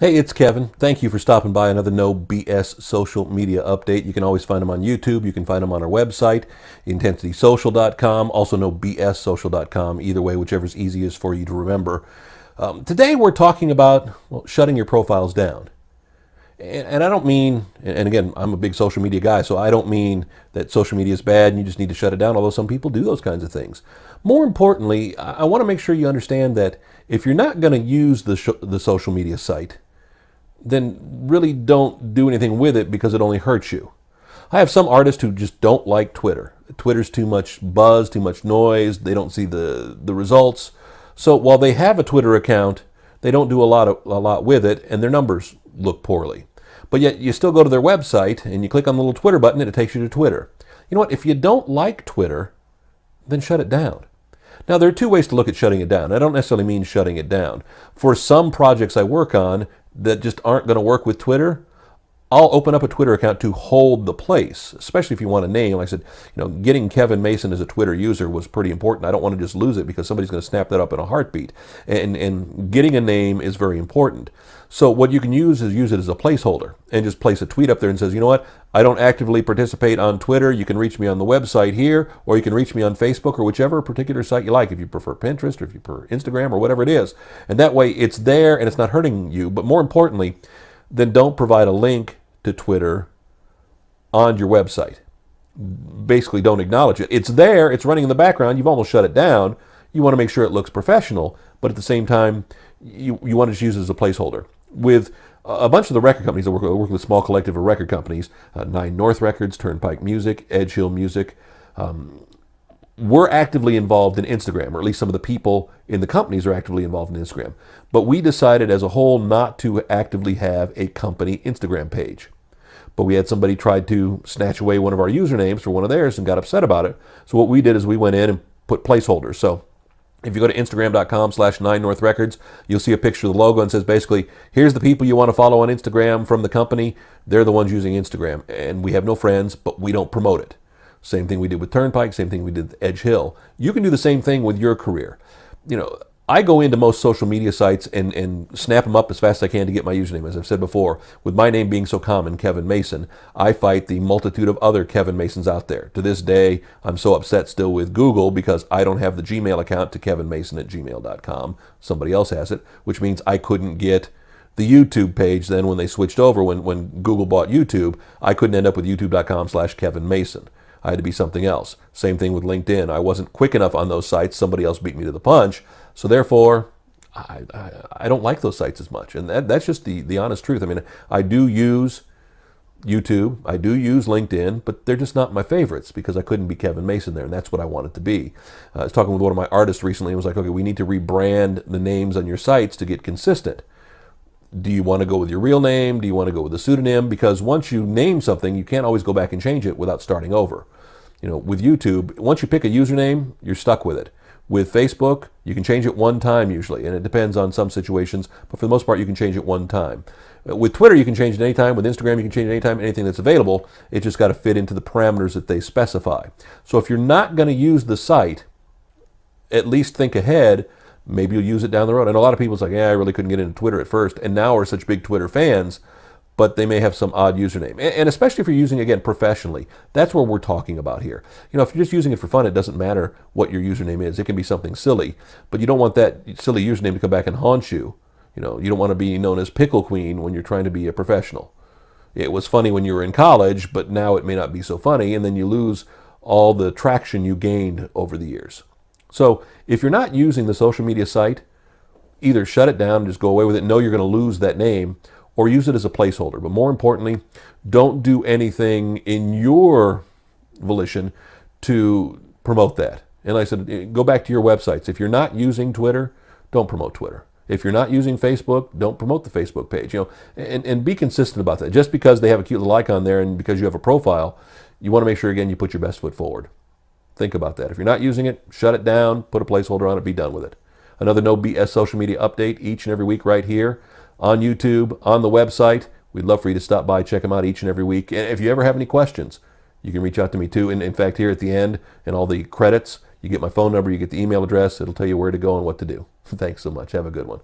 Hey, it's Kevin. Thank you for stopping by another No BS social media update. You can always find them on YouTube. You can find them on our website, intensitysocial.com, also nobssocial.com. Either way, whichever's easiest for you to remember. Today we're talking about shutting your profiles down. And I don't mean, and again, I'm a big social media guy, so I don't mean that social media is bad and you just need to shut it down, although some people do those kinds of things. More importantly, I want to make sure you understand that if you're not going to use the social media site, then really don't do anything with it because it only hurts you. I have some artists who just don't like Twitter. Twitter's too much buzz, too much noise. They don't see the results. So while they have a Twitter account, they don't do a lot with it, and their numbers look poorly. But yet you still go to their website and you click on the little Twitter button and it takes you to Twitter. You know what? If you don't like Twitter, then shut it down. Now, there are two ways to look at shutting it down. I don't necessarily mean shutting it down. For some projects I work on that just aren't going to work with Twitter, I'll open up a Twitter account to hold the place, especially if you want a name. Like I said, getting Kevin Mason as a Twitter user was pretty important. I don't want to just lose it because somebody's going to snap that up in a heartbeat. And getting a name is very important. So what you can use is use it as a placeholder and just place a tweet up there and says, you know what, I don't actively participate on Twitter. You can reach me on the website here, or you can reach me on Facebook or whichever particular site you like, if you prefer Pinterest or if you prefer Instagram or whatever it is. And that way it's there and it's not hurting you. But more importantly, then don't provide a link to Twitter on your website. Basically, don't acknowledge it. It's there, it's running in the background, you've almost shut it down. You want to make sure it looks professional, but at the same time, you want to just use it as a placeholder. With a bunch of the record companies that work with a small collective of record companies, 9 North Records, Turnpike Music, Edge Hill Music, we're actively involved in Instagram, or at least some of the people in the companies are actively involved in Instagram. But we decided as a whole not to actively have a company Instagram page. But we had somebody try to snatch away one of our usernames for one of theirs and got upset about it. So what we did is we went in and put placeholders. So if you go to Instagram.com/9northrecords, you'll see a picture of the logo and says basically, here's the people you want to follow on Instagram from the company. They're the ones using Instagram. And we have no friends, but we don't promote it. Same thing we did with Turnpike, same thing we did with Edge Hill. You can do the same thing with your career. I go into most social media sites and snap them up as fast as I can to get my username. As I've said before, with my name being so common, Kevin Mason, I fight the multitude of other Kevin Masons out there. To this day, I'm so upset still with Google because I don't have the Gmail account to kevinmason@gmail.com. Somebody else has it, which means I couldn't get the YouTube page then when they switched over, when Google bought YouTube, I couldn't end up with youtube.com/Kevin Mason. I had to be something else. Same thing with LinkedIn. I wasn't quick enough on those sites. Somebody else beat me to the punch. So therefore, I don't like those sites as much. And that's just the honest truth. I mean, I do use YouTube. I do use LinkedIn, but they're just not my favorites because I couldn't be Kevin Mason there, and that's what I wanted to be. I was talking with one of my artists recently and was like, okay, we need to rebrand the names on your sites to get consistent. Do you want to go with your real name? Do you want to go with a pseudonym? Because once you name something, you can't always go back and change it without starting over. With YouTube, once you pick a username, you're stuck with it. With Facebook, you can change it one time usually, and it depends on some situations, but for the most part, you can change it one time. With Twitter, you can change it anytime. With Instagram, you can change it anytime, anything that's available. It just got to fit into the parameters that they specify. So if you're not going to use the site, at least think ahead. Maybe you'll use it down the road. And a lot of people say, I really couldn't get into Twitter at first, and now we're such big Twitter fans, but they may have some odd username. And especially if you're using, again, professionally, that's what we're talking about here. If you're just using it for fun, it doesn't matter what your username is. It can be something silly, but you don't want that silly username to come back and haunt you. You don't want to be known as Pickle Queen when you're trying to be a professional. It was funny when you were in college, but now it may not be so funny, and then you lose all the traction you gained over the years. So if you're not using the social media site, either shut it down and just go away with it, know you're going to lose that name, or use it as a placeholder. But more importantly, don't do anything in your volition to promote that. And like I said, go back to your websites. If you're not using Twitter, don't promote Twitter. If you're not using Facebook, don't promote the Facebook page. And be consistent about that. Just because they have a cute little icon there and because you have a profile, you want to make sure, again, you put your best foot forward. Think about that. If you're not using it, shut it down, put a placeholder on it, be done with it. Another No BS social media update each and every week right here on YouTube, on the website. We'd love for you to stop by, check them out each and every week. And if you ever have any questions, you can reach out to me too. And in fact, here at the end and all the credits, you get my phone number, you get the email address. It'll tell you where to go and what to do. Thanks so much. Have a good one.